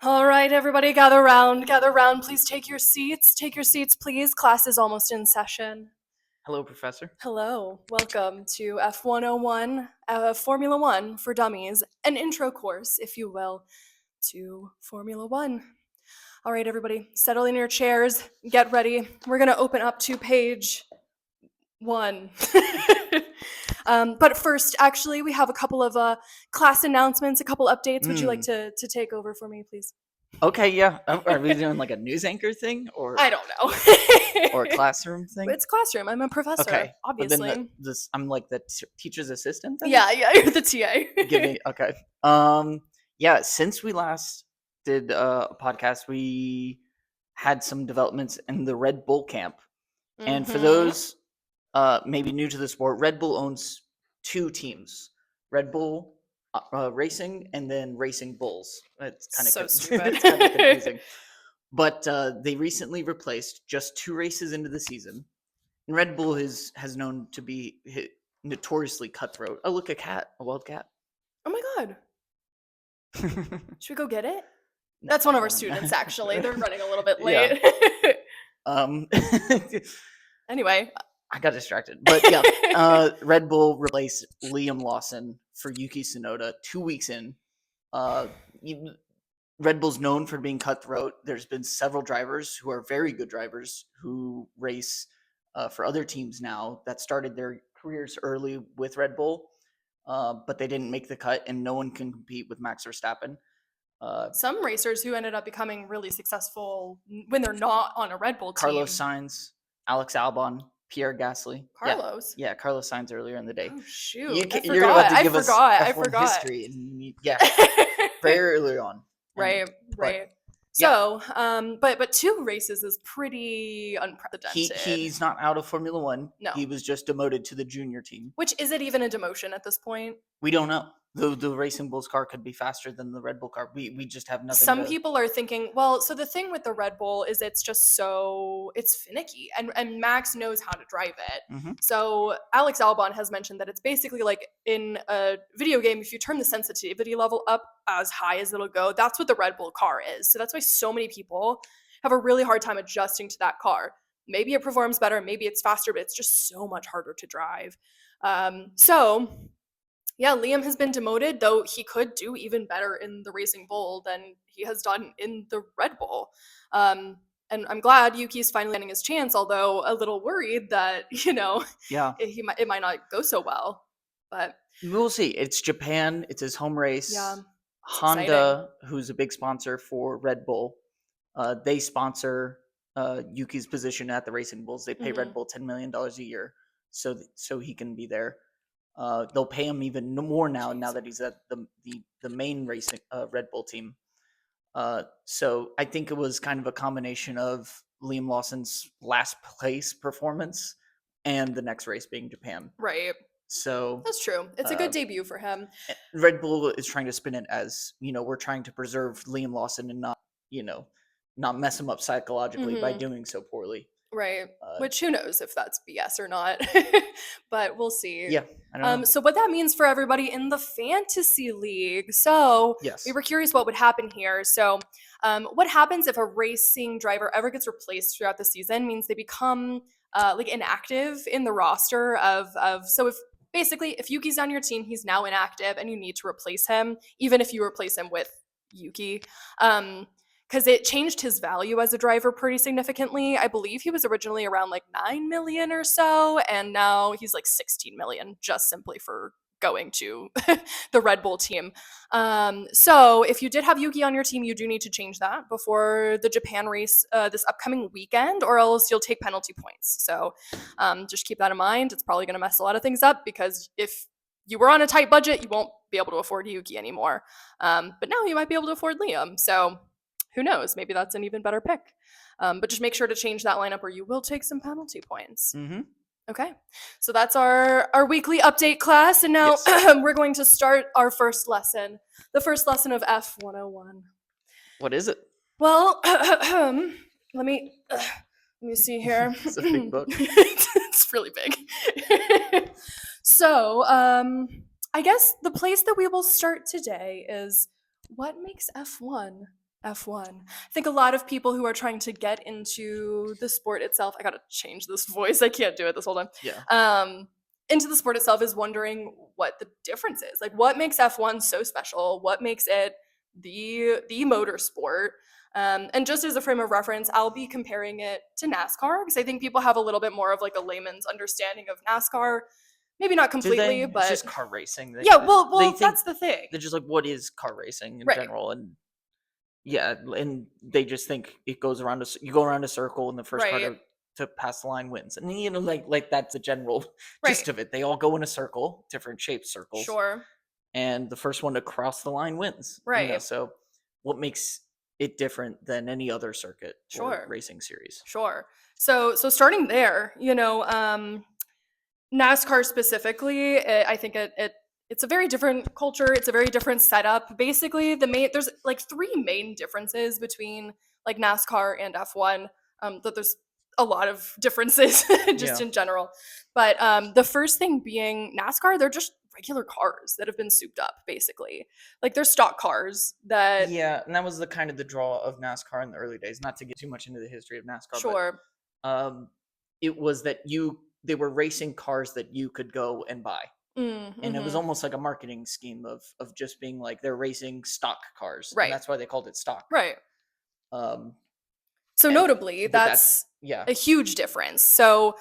All right, everybody, gather round. Gather round. Please take your seats. Take your seats, please. Class is almost in session. Hello, Professor. Hello. Welcome to F101, Formula One for Dummies, an intro course, if you will, to Formula One. All right, everybody, settle in your chairs. Get ready. We're going to open up to page 1. But first, actually, we have a couple of class announcements, a couple updates. Would you like to take over for me, please? Okay, yeah. Are we doing like a news anchor thing I don't know. or a classroom thing? It's classroom. I'm a professor, Okay, but then obviously. I'm like the teacher's assistant. Then? Yeah, you're the TA. Give me okay. Yeah. Since we last did a podcast, we had some developments in the Red Bull camp, and for those maybe new to the sport, Red Bull owns two teams: Red Bull Racing and then Racing Bulls. It's kind of So stupid. it's kind of confusing. But they recently replaced just 2 races into the season. And Red Bull has known to be notoriously cutthroat. Oh, look, a wild cat. Oh my god. Should we go get it? That's one of our students, actually. They're running a little bit late. Anyway. I got distracted. But yeah, Red Bull replaced Liam Lawson for Yuki Tsunoda 2 weeks in. Red Bull's known for being cutthroat. There's been several drivers who are very good drivers who race for other teams now that started their careers early with Red Bull, but they didn't make the cut, and no one can compete with Max Verstappen. Some racers who ended up becoming really successful when they're not on a Red Bull team. Carlos Sainz, Alex Albon, Pierre Gasly. Carlos? Yeah, Carlos Sainz earlier in the day. Oh, shoot. You're about to give us I F1 forgot. history. And yeah, very early on. Right. Yeah. So, but 2 races is pretty unprecedented. He's not out of Formula One. No. He was just demoted to the junior team. Which, is it even a demotion at this point? We don't know. The Racing Bulls car could be faster than the Red Bull car. We just have nothing. Some people are thinking, well, so the thing with the Red Bull is it's just it's finicky, and Max knows how to drive it. Mm-hmm. So Alex Albon has mentioned that it's basically like in a video game, if you turn the sensitivity level up as high as it'll go, that's what the Red Bull car is. So that's why so many people have a really hard time adjusting to that car. Maybe it performs better, maybe it's faster, but it's just so much harder to drive. Yeah, Liam has been demoted, though he could do even better in the Racing Bull than he has done in the Red Bull. And I'm glad Yuki's finally getting his chance, although a little worried that, it might not go so well. But we'll see. It's Japan. It's his home race. Yeah, Honda, exciting. Who's a big sponsor for Red Bull, they sponsor Yuki's position at the Racing Bulls. They pay Red Bull $10 million a year so he can be there. They'll pay him even more now that he's at the main racing Red Bull team. So I think it was kind of a combination of Liam Lawson's last place performance and the next race being Japan. Right. So that's true. It's a good debut for him. Red Bull is trying to spin it as, we're trying to preserve Liam Lawson and not mess him up psychologically by doing so poorly. Right. Which, who knows if that's BS or not. But we'll see. Yeah. I don't know. So what that means for everybody in the fantasy league. So yes. We were curious what would happen here. So what happens if a racing driver ever gets replaced throughout the season means they become inactive in the roster so if Yuki's on your team, he's now inactive and you need to replace him, even if you replace him with Yuki. Because it changed his value as a driver pretty significantly. I believe he was originally around 9 million or so, and now he's 16 million just simply for going to the Red Bull team. So if you did have Yuki on your team, you do need to change that before the Japan race this upcoming weekend, or else you'll take penalty points. So just keep that in mind. It's probably going to mess a lot of things up, because if you were on a tight budget, you won't be able to afford Yuki anymore. But now you might be able to afford Liam. So who knows? Maybe that's an even better pick. But just make sure to change that lineup or you will take some penalty points. Mm-hmm. Okay. So that's our weekly update class. And now we're going to start our first lesson. The first lesson of F101. What is it? Well, let me see here. It's a big book. It's really big. So I guess the place that we will start today is what makes F1 F1. I think a lot of people who are trying to get into the sport itself, I gotta change this voice, I can't do it this whole time. Yeah. Into the sport itself is wondering what the difference is. Like, what makes F1 so special? What makes it the motor sport? And just as a frame of reference, I'll be comparing it to NASCAR because I think people have a little bit more of like a layman's understanding of NASCAR. Maybe not Do completely, they? It's but just car racing. yeah. They Well, think that's the thing, they're just like, what is car racing in right? general? And yeah, and they just think it goes around you go around a circle, and the first car Right, to pass the line wins. And like that's the general right. gist of it. They all go in a circle, different shaped circles, Sure, and the first one to cross the line wins. right. So what makes it different than any other circuit or Sure, racing series? sure. So starting there, NASCAR specifically, I think it's a very different culture. It's a very different setup. Basically, there's like three main differences between like NASCAR and F1. That there's a lot of differences just Yeah. in general. But the first thing being NASCAR, they're just regular cars that have been souped up, basically. Like they're stock cars that Yeah, and that was the kind of the draw of NASCAR in the early days. Not to get too much into the history of NASCAR, but sure. um, it was that they were racing cars that you could go and buy, and it was Mm-hmm. almost like a marketing scheme of just being like they're racing stock cars, and Right. that's why they called it stock. Right. Um, So and notably, but that's that's yeah, a huge difference. So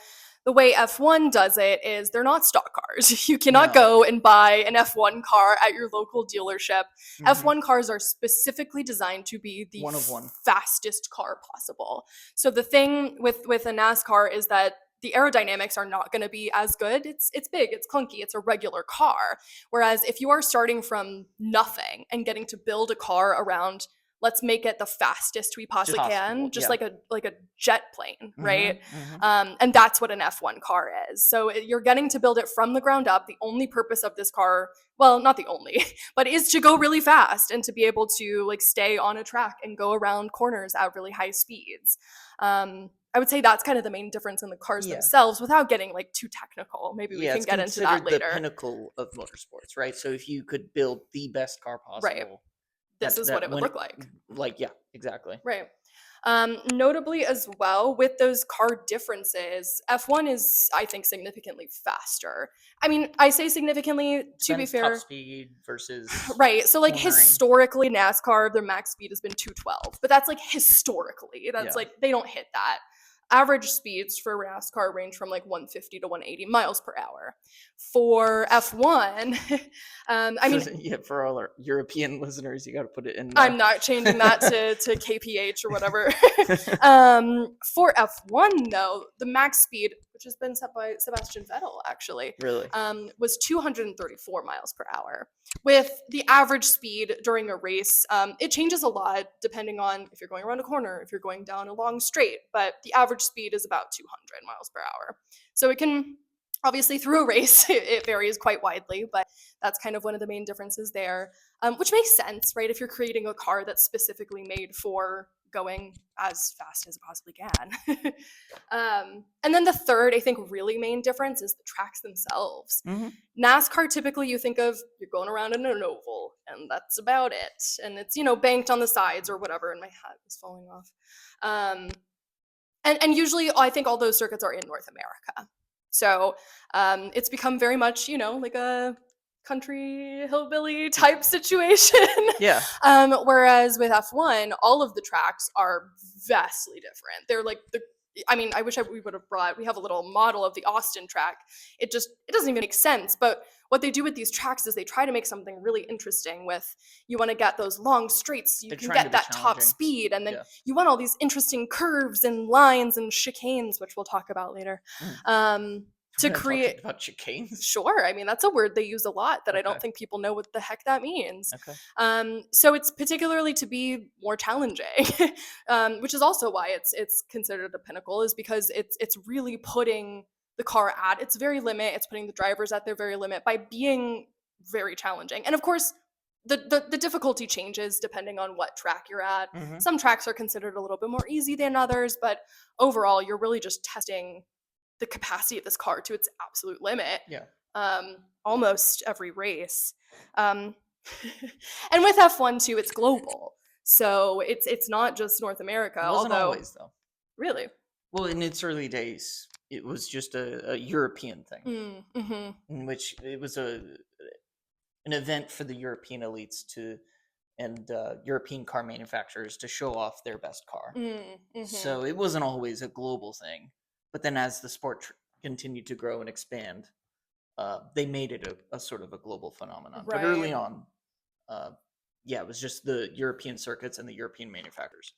the way F1 does it is they're not stock cars. You cannot no, go and buy an F1 car at your local dealership. hmm F1 cars are specifically designed to be the one of one. fastest car possible. So the thing with a NASCAR is that the aerodynamics are not going to be as good. It's big, it's clunky, it's a regular car. Whereas if you are starting from nothing and getting to build a car around, let's make it the fastest we Just possibly possible, can, just yeah. like a jet plane, Hmm. right? Hmm. And that's what an F1 car is. So you're getting to build it from the ground up. The only purpose of this car, well, not the only, but is to go really fast and to be able to like stay on a track and go around corners at really high speeds. I would say that's kind of the main difference in the cars Yeah. themselves without getting like too technical. Maybe we Yeah, can it's get into that considered the later. pinnacle of motorsports, right? So if you could build the best car Right. possible, This is what that it would when it, look like. like yeah, exactly. Right. Notably, as well, with those car differences, F1 is, I think, significantly faster. I mean, I say significantly, to be Depends top fair, speed versus right. So, like, cornering. historically, NASCAR, their max speed has been 212, but that's like historically. That's Yeah. like, they don't hit that. Average speeds for NASCAR range from like 150 to 180 miles per hour. For F1, I mean, Yeah, for all our European listeners, you got to put it in. I'm not changing that to KPH or whatever. For F1, though, the max speed, which has been set by Sebastian Vettel, actually, Really? was 234 miles per hour. With the average speed during a race, it changes a lot depending on if you're going around a corner, if you're going down a long straight, but the average speed is about 200 miles per hour. So it can, obviously, through a race, it varies quite widely, but that's kind of one of the main differences there, which makes sense, right? If you're creating a car that's specifically made for going as fast as it possibly can. And then the third, I think, really main difference is the tracks themselves. Hmm. NASCAR, typically, you think of you're going around in an oval, and that's about it. And it's, banked on the sides or whatever, and my hat is falling off. Um, and usually, I think all those circuits are in North America. So it's become very much, like a country hillbilly type situation. Yeah. Whereas with F1, all of the tracks are vastly different. They're like I mean, I wish we would have brought. We have a little model of the Austin track. It doesn't even make sense. But what they do with these tracks is they try to make something really interesting. With you want to get those long straights, so you They're can trying to get be that top challenging. speed, and then Yeah. you want all these interesting curves and lines and chicanes, which we'll talk about later. Mm. To We're not talking create about chicanes. Sure. I mean, that's a word they use a lot that I don't Okay. think people know what the heck that means. Okay. So it's particularly to be more challenging, which is also why it's considered a pinnacle, is because it's really putting the car at its very limit. It's putting the drivers at their very limit by being very challenging. And of course, the difficulty changes depending on what track you're at. Hmm. Some tracks are considered a little bit more easy than others, but overall, you're really just testing the capacity of this car to its absolute limit, Yeah. almost every race. Um, and with F1 too, it's global. So it's not just North America, It wasn't although always though. really. Well, in its early days, it was just a European thing, Mm-hmm. in which it was an event for the European elites to and European car manufacturers to show off their best car. Mm-hmm. So it wasn't always a global thing. But then as the sport continued to grow and expand, they made it a sort of a global phenomenon. But early Right. on, uh, yeah, it was just the European circuits and the European manufacturers.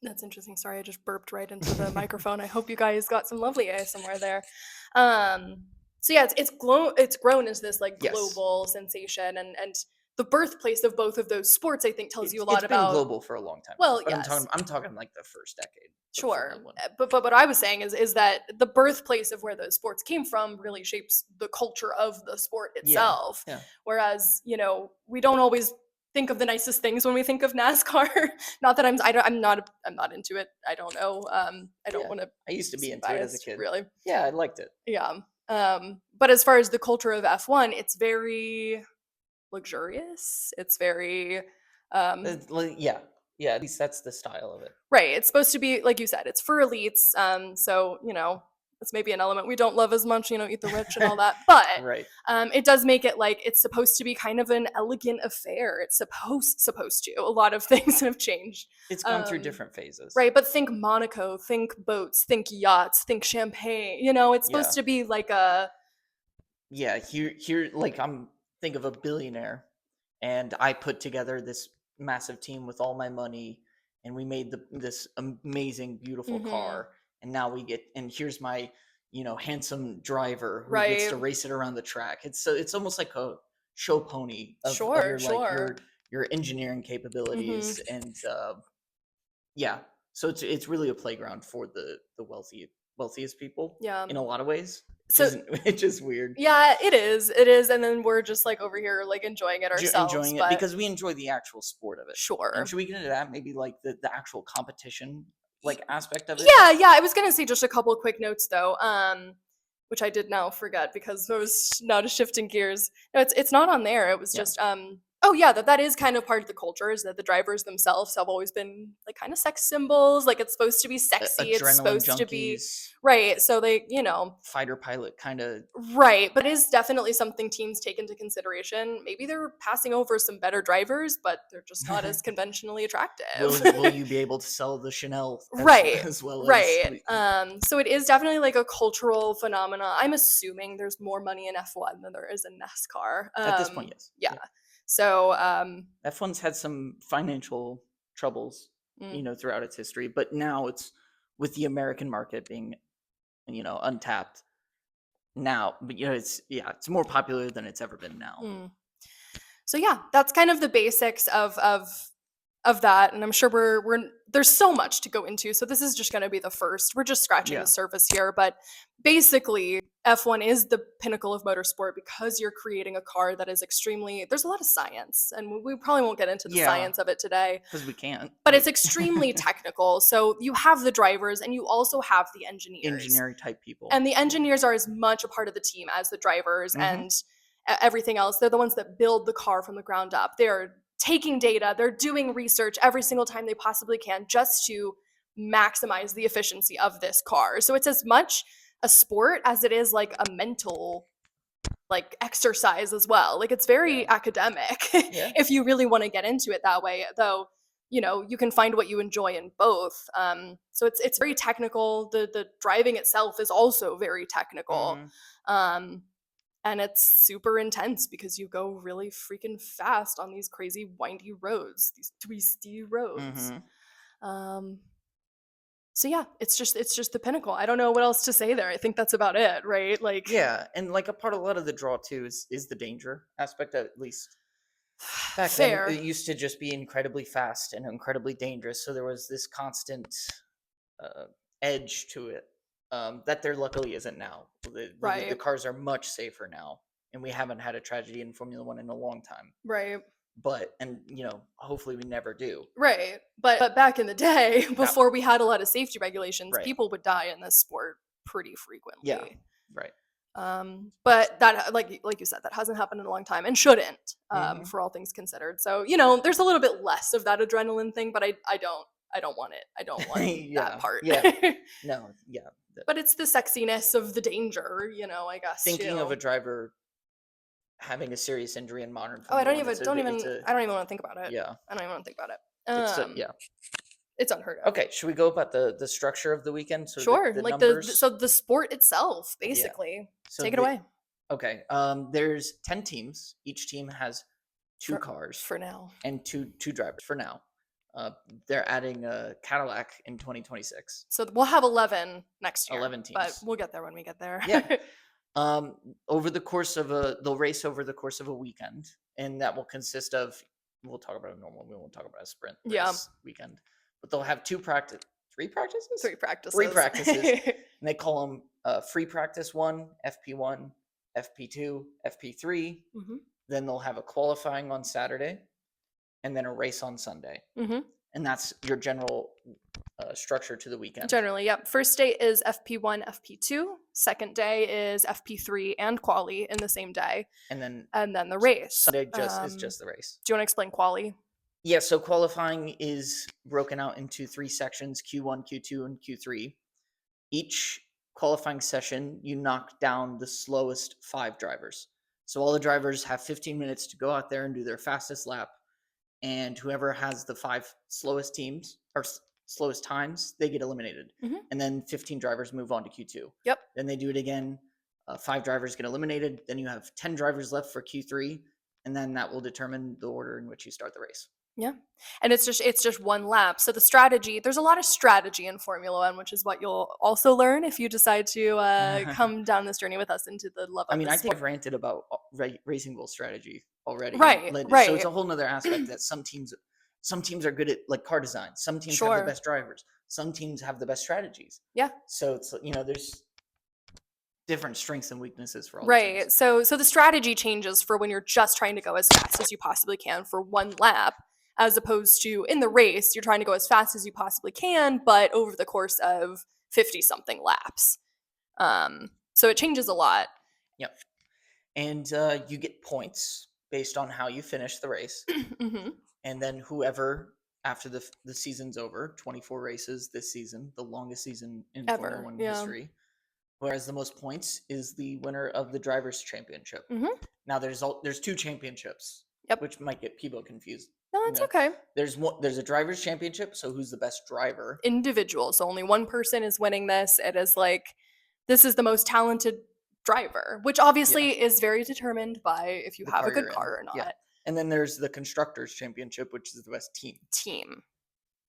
That's interesting. Sorry, I just burped right into the microphone. I hope you guys got some lovely ASMR there. Um, so yeah, it's grown as this like Yes, global sensation, and the birthplace of both of those sports, I think, tells you a it's lot been about. global for a long time now. Well, But yes, I'm talking like the first decade of sure, Formula One. but what I was saying is that the birthplace of where those sports came from really shapes the culture of the sport Yeah, itself. yeah, Whereas we don't always think of the nicest things when we think of NASCAR. Not that I'm not into it. I don't know. I don't yeah. want to I used to be seem into it as a biased, kid. really. Yeah, I liked it. Yeah. But as far as the culture of F1, it's very luxurious. It's very Yeah, yeah. At least that's the style of it. right. It's supposed to be, like you said, it's for elites. So it's maybe an element we don't love as much. Eat the rich and all that. But Right. it does make it like it's supposed to be kind of an elegant affair. It's supposed to. A lot of things have changed. It's gone through different phases. Right, but think Monaco, think boats, think yachts, think champagne. It's supposed Yeah. to be like a Yeah, here like I'm think of a billionaire and I put together this massive team with all my money and we made this amazing beautiful mhm, car and now we get and here's my handsome driver who gets right. to race it around the track. It's almost like a show pony of Sure, your like sure. your engineering Mhm. capabilities and yeah, so it's really a playground for the wealthiest people Yeah. in a lot of ways, which So isn't which is weird. yeah, it is. It is, and then we're just like over here like enjoying it ourselves, Enjoying it but because we enjoy the actual sport of it. And sure. should we get into that? Maybe like the actual competition like aspect of it. Yeah, I was gonna say just a couple of quick notes though, which I did now forget because I was now just shifting gears. No, it's not on there. It was Yeah, just oh yeah, that is kind of part of the culture is that the drivers themselves have always been like kind of sex symbols. Like it's supposed to be sexy. It's adrenaline supposed to be junkies, right. So they, fighter pilot kind of. right, but it is definitely something teams take into consideration. Maybe they're passing over some better drivers, but they're just not as conventionally attractive. Will you be able to sell the Chanel Right. as well as Right. So it is definitely like a cultural phenomena. I'm assuming there's more money in F1 than there is in NASCAR. at this point? Yes. Yeah. Yeah. So F1's had some financial troubles, mm, throughout its history, but now it's with the American market being, untapped now. But it's more popular than it's ever been now. mm. So yeah, that's kind of the basics of that, and I'm sure we're there's so much to go into, so this is just going to be the first. We're just scratching the Yeah, surface here, but basically F1 is the pinnacle of motorsport because you're creating a car that is extremely there's a lot of science, and we probably won't get into the yeah, science of it today, because we can't but it's extremely technical. So you have the drivers and you also have the engineers. engineering type people. And the engineers are as much a part of the team as the drivers Hmm. and everything else. They're the ones that build the car from the ground up. They're taking data, they're doing research every single time they possibly can just to maximize the efficiency of this car. So it's as much a sport as it is like a mental like exercise as well. Like it's very Yeah, academic yeah. if you really want to get into it that way. Though, you can find what you enjoy in both. So it's very technical. The driving itself is also very technical. Hmm. Um, and it's super intense because you go really freaking fast on these crazy windy roads, these twisty roads. Hmm. Um, so yeah, it's just the pinnacle. I don't know what else to say there. I think that's about it, right? Like Yeah, and like a lot of the draw too is the danger aspect. At least back then, fair. it used to just be incredibly fast and incredibly dangerous. So there was this constant uh, edge to it that there luckily isn't now. The Right. cars are much safer now, and we haven't had a tragedy in Formula One in a long time. Right. But and hopefully we never do. Right. But back in the day, That before we had a lot of safety regulations, right. people would die in this sport pretty Yeah. frequently. Right. But that, like you said, that hasn't happened in a long time and shouldn't, Hmm. for all things considered. So there's a little bit less of that adrenaline thing, but I don't want it. I don't want that Yeah, part. yeah, no, yeah. But it's the sexiness of the danger, I guess Thinking of a too. driver having a serious injury in modern Oh, I Formula don't One, even don't even I don't even want to think about it. yeah, I don't even want to think about it. yeah. It's unheard of. Okay, should we go about the structure of the weekend? So Sure, the like the numbers, so the sport itself, yeah. basically. So Take it away okay, there's 10 teams. Each team has two for cars for now. and two drivers for now. They're adding a Cadillac in 2026. So we'll have 11 next year, 11 but teams. we'll get there when we get there. Yeah. Over the course of they'll race over the course of a weekend, and that will consist of. We'll talk about a normal. We won't talk about a sprint Yeah, race weekend, but they'll have three practices, 3 three practices. practices, and they call them free practice one, FP1, FP2, FP3. Mhm. Then they'll have a qualifying on Saturday, and then a race on Sunday, Mhm. and that's your general structure to the weekend. Generally, yep. First day is FP1, FP2. Second day is FP3 and quali in the same day, And then and then the race. Sunday is just the race. Do you want to explain quali? Yeah, so qualifying is broken out into 3 sections: Q1, Q2, and Q3. Each qualifying session, you knock down the slowest 5 drivers. So all the drivers have 15 minutes to go out there and do their fastest lap, and whoever has the 5 slowest times, they get eliminated. Mhm. And then 15 drivers move on to Q2. Yep. Then they do it again. 5 drivers get eliminated. Then you have 10 drivers left for Q3, and then that will determine the order in which you start the race. Yeah. And it's just one lap. So there's a lot of strategy in Formula One, which is what you'll also learn if you decide to come down this journey with us into the love I of mean, the I think sport. I've ranted about Racing Bull strategy already, Right, so it's right. a whole nother aspect that some teams are good at like car design. Some teams have the Sure. best drivers. Some teams have the best strategies. Yeah. So it's there's different strengths and weaknesses for all the Right. teams. So the strategy changes for when you're just trying to go as fast as you possibly can for one lap, as opposed to in the race, you're trying to go as fast as you possibly can, but over the course of 50 something laps. So it changes a lot. Yep. And you get points based on how you finish the race, Hmm. and then whoever after the season's over, 24 races this season, the longest season in Formula Ever. One Yeah. history. Whereas the most points is the winner of the drivers' championship. Hmm. Now there's 2 championships, Yep. which might get people confused. No, You it's know, okay. there's a drivers' championship, so who's the best driver? Individual. So only one person is winning this. It is like, this is the most talented driver, which Yeah, obviously is very determined by if you the have a car good you're in. car or Yeah, not. and then there's the constructors' championship, which is the best team. Team.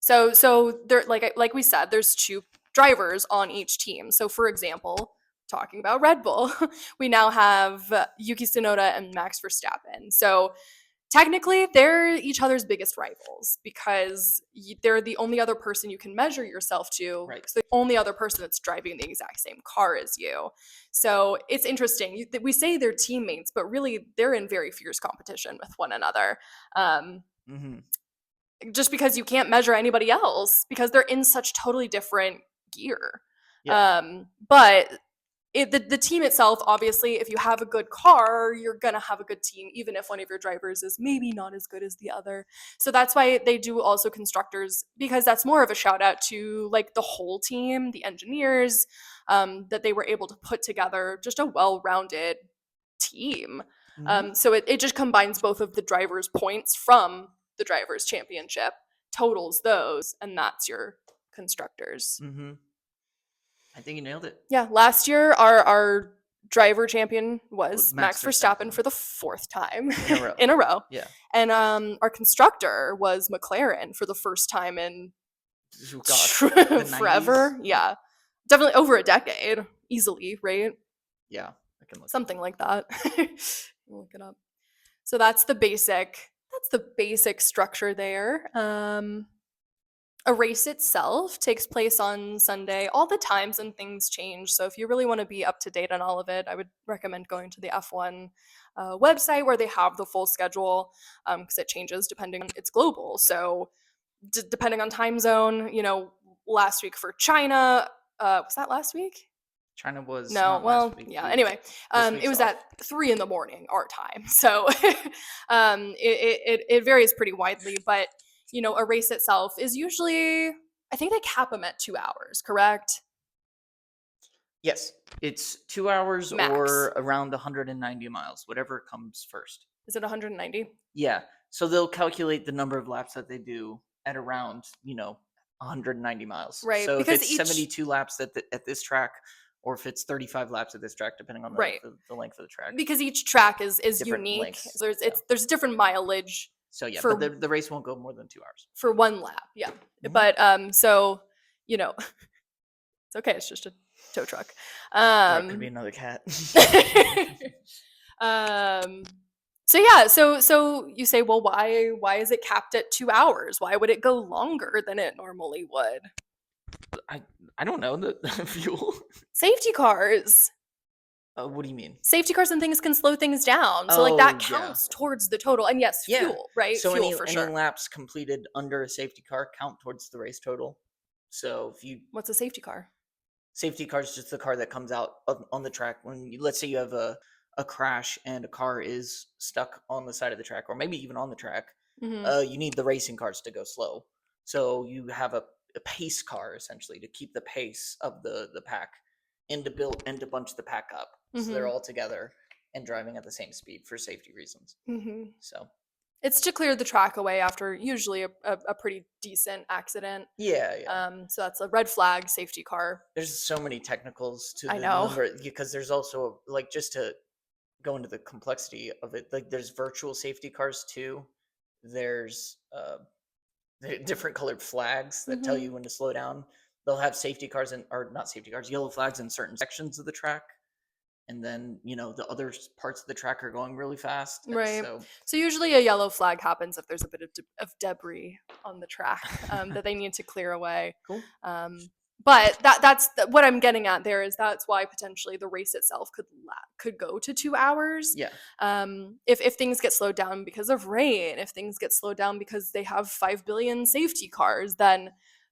So there, like we said, there's 2 drivers on each team. So for example, talking about Red Bull, we now have Yuki Tsunoda and Max Verstappen. So technically, they're each other's biggest rivals because they're the only other person you can measure yourself to. Right. It's the only other person that's driving the exact same car as you. So it's interesting. We say they're teammates, but really they're in very fierce competition with one another. Mm-hmm. Just because you can't measure anybody else because they're in such totally different gear. Yeah. But the team itself, obviously, if you have a good car, you're gonna have a good team, even if one of your drivers is maybe not as good as the other. So that's why they do also constructors, because that's more of a shout out to like the whole team, the engineers, that they were able to put together just a well-rounded team. Mm-hmm. So it just combines both of the drivers' points from the drivers' championship, totals those, and that's your constructors. Mm-hmm. I think you nailed it. Yeah, last year our driver champion was Max Max Verstappen Verstappen. for the 4th time In a row. in a row. Yeah. And our constructor was McLaren for the first time in Oh, gosh. The forever. 90s? Yeah. Definitely over a decade, easily, right? Yeah, I can look. Something like that. Look it up. So that's the basic structure there. A race itself takes place on Sunday. All the times and things change. So if you really want to be up to date on all of it, I would recommend going to the F1 website where they have the full schedule, because it changes depending on it's global. So depending on time zone, last week for China, was that last week? China was No, not last well, week. yeah. The week Anyway, this it week's was off. at 3 in the morning our time, so it varies pretty widely. But a race itself is usually, I think they cap them at 2 hours, correct? Yes, it's 2 hours Max. or around 190 miles, whatever comes first. Is it 190? Yeah, so they'll calculate the number of laps that they do at around 190 miles. Right, So if because it's each 72 laps at this track, or if it's 35 laps at this track, depending on right the length of the track, because each track is different unique. lengths. So Yeah. there's different mileage So yeah, but for the race won't go more than 2 hours. for one lap. Yeah, Mhm. but so you know it's okay. It's just a tow truck. Or it could be another cat. um so yeah, so you say, well, why is it capped at 2 hours? Why would it go longer than it normally would? I don't know the fuel. Safety cars. What do you mean? Safety cars and things can slow things down. So like that Oh yeah, counts towards the total. And yes, yeah. fuel, right? So Fuel for any sure. laps completed under a safety car count towards the race total. So if you What's a safety car? safety car is just the car that comes out on the track when let's say you have a crash and a car is stuck on the side of the track or maybe even on the track. Hmm. You need the racing cars to go slow. So you have a pace car essentially to keep the pace of the pack and to bunch the pack up. So they're Hmm. all together and driving at the same speed for safety reasons. Hmm. So It's to clear the track away after usually a pretty decent accident. yeah, yeah. So that's a red flag safety car. There's so many technicals to I the know. number because there's also like just to go into the complexity of it. Like there's virtual safety cars too. There's different colored flags that tell Hmm. you when to slow down. They'll have safety cars or not safety cars, yellow flags in certain sections of the track, and then the other parts of the track are going really fast. Right. So So usually a yellow flag happens if there's a bit of debris on the track that they need to clear away. cool. Um, but what I'm getting at there is that's why potentially the race itself could go to 2 hours. Yeah. If things get slowed down because of rain, if things get slowed down because they have 5 billion safety cars, then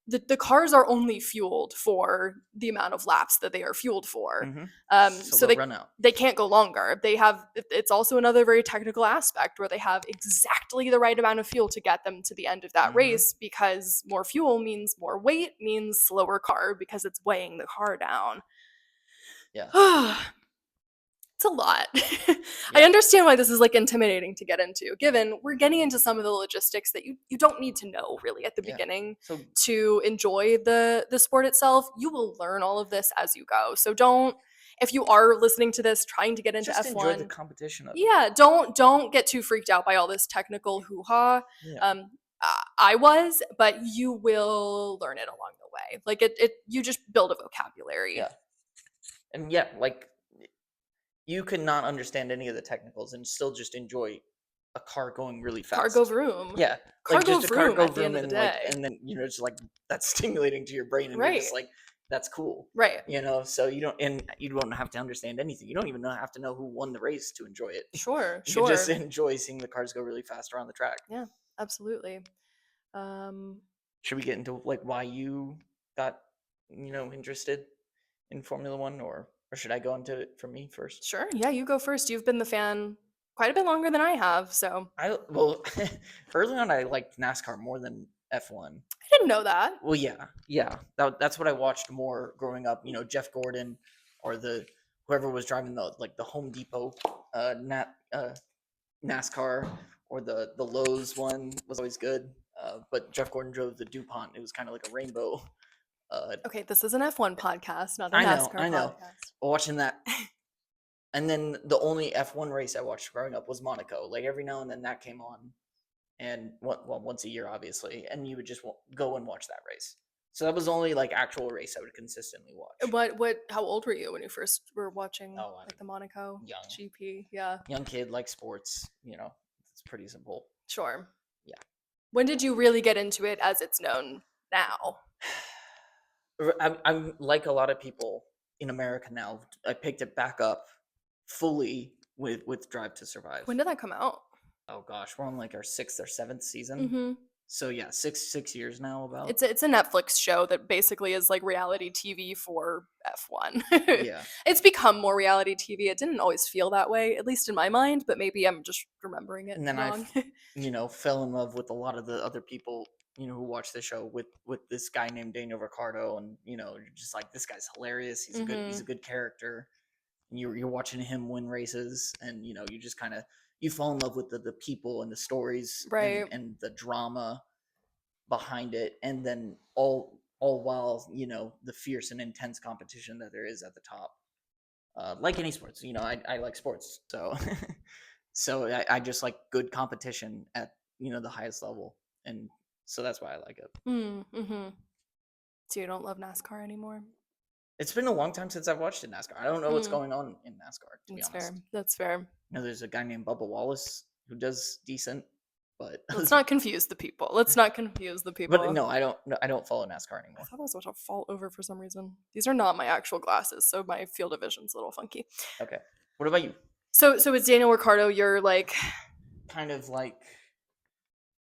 the cars are only fueled for the amount of laps that they are fueled for. Mm-hmm. So So they'll run out. they can't go longer. It's also another very technical aspect where they have exactly the right amount of fuel to get them to the end of that Mm-hmm. race, because more fuel means more weight means slower car because it's weighing the car down. Yeah. It's a lot. I Yeah. understand why this is like intimidating to get into, given we're getting into some of the logistics that you don't need to know really at the Yeah. beginning So to enjoy the sport itself. You will learn all of this as you go. So don't, if you are listening to this trying to get into just enjoy the F1, competition of it. yeah, don't get too freaked out by all this technical hoo-ha. Yeah. I was, but you will learn it along the way. Like you just build a vocabulary. Yeah. And yeah, like you could not understand any of the technicals and still just enjoy a car going really fast. Cargo vroom. Yeah, like Cargo just a vroom cargo at the end vroom of the and like day. and then it's like that's stimulating to your brain and you're just Right. like that's cool. Right. So you don't have to understand anything. You don't even have to know who won the race to enjoy it. Sure. You can just Sure. enjoy seeing the cars go really fast around the track. Yeah. Absolutely. Um, Should we get into like why you got interested in Formula One or should I go into it for me first? sure. Yeah. You go first. You've been the fan quite a bit longer than I have, so Well, early on I liked NASCAR more than F1. I didn't know that. Well, yeah. That's what I watched more growing up. Jeff Gordon or whoever was driving the Home Depot NASCAR or the Lowe's one was always good. But Jeff Gordon drove the DuPont. It was kind of like a rainbow. Okay, this is an F1 podcast, not a I NASCAR know. podcast. Watching that. And then the only F1 race I watched growing up was Monaco. Like every now and then that came on, and once a year, obviously, and you would just go and watch that race. So that was the only like actual race I would consistently watch. How old were you when you first were watching like the Monaco young. GP? Yeah. Young kid, like sports, it's pretty simple. Sure. Yeah. When did you really get into it as it's known now? I'm like a lot of people in America now. I picked it back up fully with Drive to Survive. When did that come out? Oh gosh, we're on like our 6th or 7th season. Mm-hmm. So yeah, 6 years now about. It's a Netflix show that basically is like reality TV for F1. Yeah. It's become more reality TV. It didn't always feel that way, at least in my mind, but maybe I'm just remembering it And then wrong. fell in love with a lot of the other people, who watch the show with this guy named Daniel Ricciardo, and you're just like, this guy's hilarious. He's a good character. And you're watching him win races, and you just kind of you fall in love with the people and the stories and Right. and the drama behind it, and then all while the fierce and intense competition that there is at the top. Like any sports, I like sports, so so I just like good competition at the highest level, and so that's why I like it. Mm-hmm. So you don't love NASCAR anymore? It's been a long time since I've watched NASCAR. I don't know what's Mm, going on in NASCAR, to be that's fair. honest. That's fair. There's a guy named Bubba Wallace who does decent, but Let's not confuse the people. Let's not confuse the but people. no, I don't. No, I don't follow NASCAR I anymore. thought I was about to fall over for some reason. These are not my actual glasses, so my field of vision's a little funky. Okay, what about you? So it's Daniel Ricciardo. You're like, Kind of like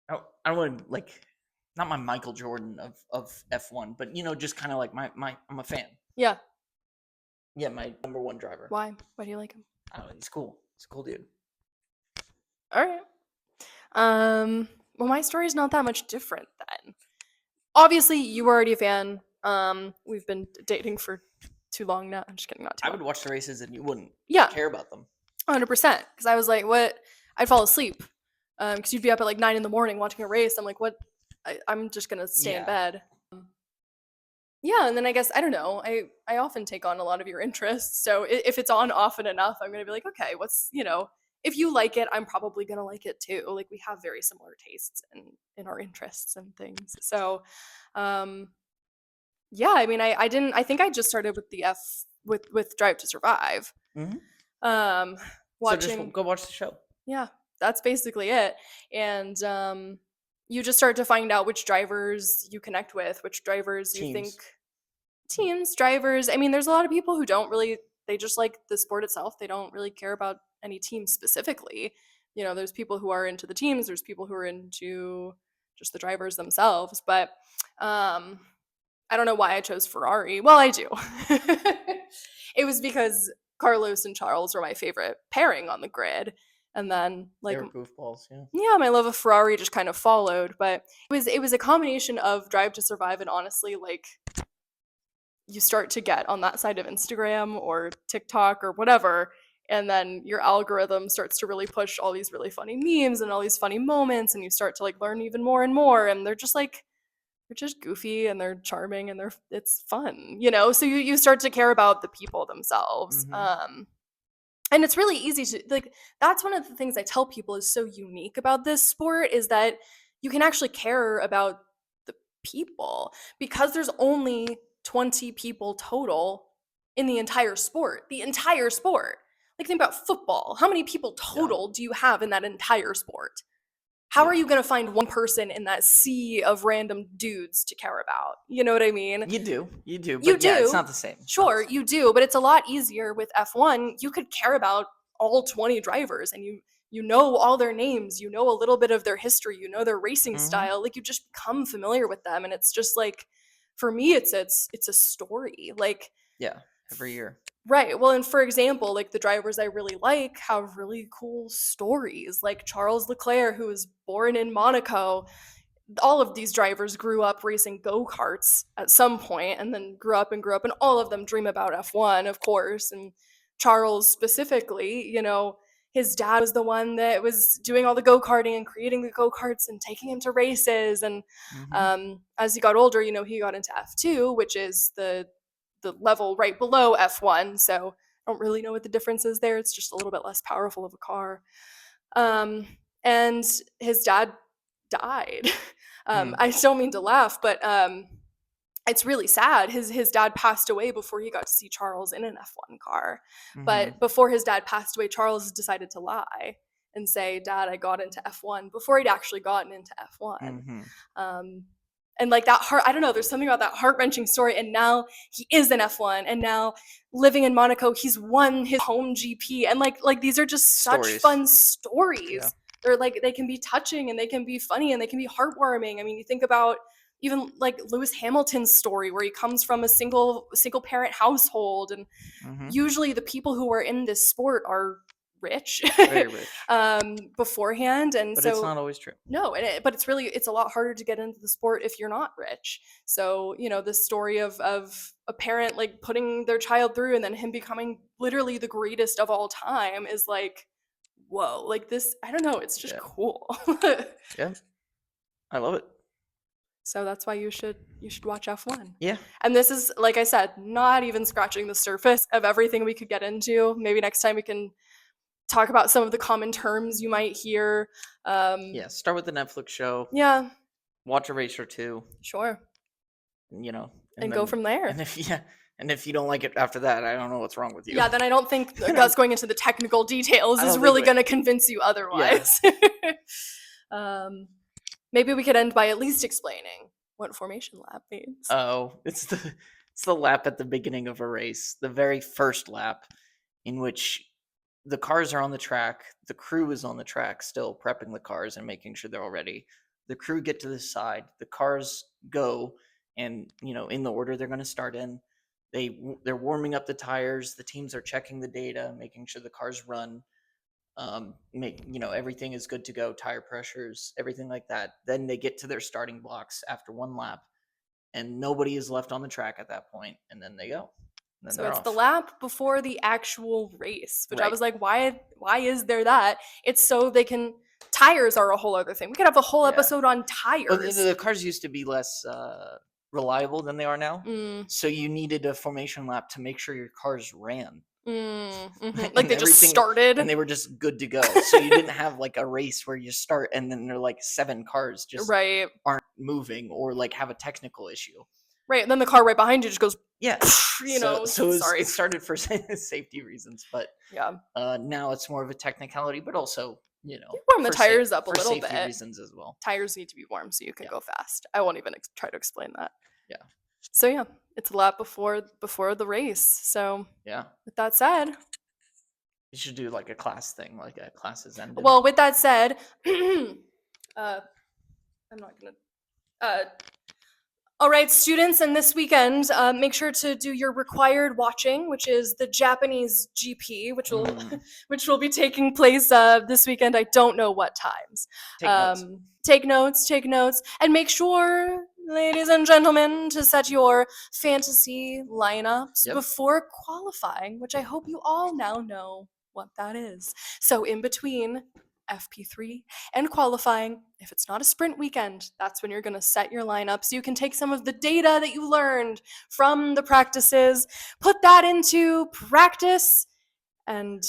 I don't want to like not my Michael Jordan of F1, but just kind of like my I'm a fan. yeah. Yeah, my number one driver. Why? Why do you like him? I don't know, he's cool. He's a cool dude. All right. Well, my story's not that much different then. Obviously, you were already a fan. We've been dating for too long now. I'm just kidding, not too I long. would watch the races and you wouldn't Yeah, care about them. 100%. Because I was like, what? I'd fall asleep. Because you'd be up at like 9 in the morning watching a race. I'm like, what? I'm just gonna stay in Yeah. bed. Yeah, and then I guess I don't know. I often take on a lot of your interests. So if it's on often enough, I'm gonna be like, okay, what's if you like it, I'm probably gonna like it too. Like we have very similar tastes in our interests and things. So, um, yeah. I mean, I didn't. I think I just started with the F with Drive to Survive. Mm-hmm. Um, So just watching. go watch the show. Yeah, that's basically it. And you just start to find out which drivers you connect with, which drivers you think teams, drivers. I mean, there's a lot of people who don't really, they just like the sport itself. They don't really care about any team specifically. There's people who are into the teams, there's people who are into just the drivers themselves. But I don't know why I chose Ferrari. Well, I do. It was because Carlos and Charles were my favorite pairing on the grid. And then They like were goofballs, yeah. yeah, my love of Ferrari just kind of followed, but it was a combination of Drive to Survive and honestly like you start to get on that side of Instagram or TikTok or whatever, and then your algorithm starts to really push all these really funny memes and all these funny moments, and you start to like learn even more and more, and they're just goofy and they're charming and it's fun, So you start to care about the people themselves. Mm-hmm. And it's really easy to like that's one of the things I tell people is so unique about this sport is that you can actually care about the people because there's only 20 people total in the entire sport. The entire sport. Like think about football. How many people total do you have in that entire sport? How are you going to find one person in that sea of random dudes to care about? You know what I mean? You do, but You yeah, do. it's not the same. Sure, you do, but it's a lot easier with F1. You could care about all 20 drivers and you know all their names, you know a little bit of their history, you know their racing style. Like you just become familiar with them and it's just like for me it's a story. Like yeah, every year. right. Well, and for example, like the drivers I really like have really cool stories. Like Charles Leclerc, who was born in Monaco. All of these drivers grew up racing go-karts at some point and then grew up and all of them dream about F1, of course. And Charles specifically, his dad was the one that was doing all the go-karting and creating the go-karts and taking him to races. And as he got older, he got into F2, which is the level right below F1. So I don't really know what the difference is there. It's just a little bit less powerful of a car. And his dad died. I don't mean to laugh, but it's really sad. His dad passed away before he got to see Charles in an F1 car. But before his dad passed away, Charles decided to lie and say, "Dad, I got into F1," before he'd actually gotten into F1. And like that heart, I don't know, there's something about that heart-wrenching story. And now he is in F1 and now living in Monaco, he's won his home GP. And like these are just such fun stories. they're like, they can be touching and they can be funny and they can be heartwarming. I mean, you think about even like Lewis Hamilton's story where he comes from a single parent household, and Hmm. usually the people who are in this sport are rich Very rich. beforehand, and But it's so not always true. no, but it's a lot harder to get into the sport if you're not rich. So the story of a parent like putting their child through and then him becoming literally the greatest of all time is like, whoa, like this, I don't know, it's just Yeah. cool. Yeah. I love it. So that's why you should watch F1. Yeah. And this is, like I said, not even scratching the surface of everything we could get into. Maybe next time we can talk about some of the common terms you might hear. Yeah. Start with the Netflix show. Yeah, Watch a race or two. sure. And Go then, from there. and if you don't like it after that, I don't know what's wrong with you. Yeah, then I don't think us going into the technical details I is don't really think going to convince you otherwise. Maybe we could end by at least explaining what formation lap means. Oh, it's the lap at the beginning of a race, the very first lap, in which the cars are on the track, the crew is on the track still prepping the cars and making sure they're all ready. The crew get to the side, the cars go, and in the order they're going to start in. They're warming up the tires, the teams are checking the data, making sure the cars run, everything is good to go, tire pressures, everything like that. Then they get to their starting blocks after one lap, and nobody is left on the track at that point, and then they go. Then So they're it's off. the lap before the actual race, which I Right. was like, why is there that? It's so they can, tires are a whole other thing. We could have a whole Yeah. episode on Well, tires. the cars used to be less reliable than they are now, so you needed a formation lap to make sure your cars ran. Like they just started and they were just good to go. So you didn't have like a race where you start and then there are like 7 cars just right, aren't moving or like have a technical issue. right, and then the car right behind you just goes, Yeah. So sorry. it started for safety reasons, but Yeah, now it's more of a technicality, but also you warm the tires up a for little safety bit. reasons as well. Tires need to be warm so you can go fast. I won't even try to explain that. Yeah. So yeah, it's a lap before the race. So Yeah. with that said, You should do like a class thing, like a class is ended. well, with that said, I'm not gonna. All right, students, and this weekend, make sure to do your required watching, which is the Japanese GP, which will be taking place this weekend. I don't know what times. Take notes, and make sure, ladies and gentlemen, to set your fantasy lineups before qualifying, which I hope you all now know what that is. So in between FP3 and qualifying, if it's not a sprint weekend, that's when you're going to set your lineup so you can take some of the data that you learned from the practices, put that into practice, and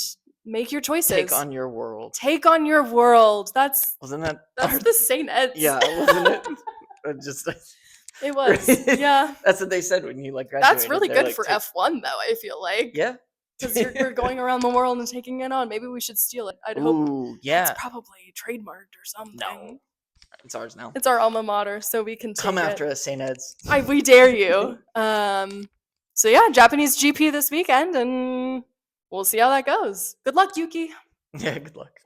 make your choices. Take on your world. That's the St. Ed's. Yeah, wasn't it? It was. Yeah. That's what they said when you graduated. That's really good for F1 though, I feel like. Yeah. Because you're going around the world and taking it on. Maybe we should steal it. I'd hope. Yeah. It's probably trademarked or something. No. It's ours now. It's our alma mater, so we can come after us, St. Ed's. We dare you. So yeah, Japanese GP this weekend, and we'll see how that goes. Good luck, Yuki. Yeah, good luck.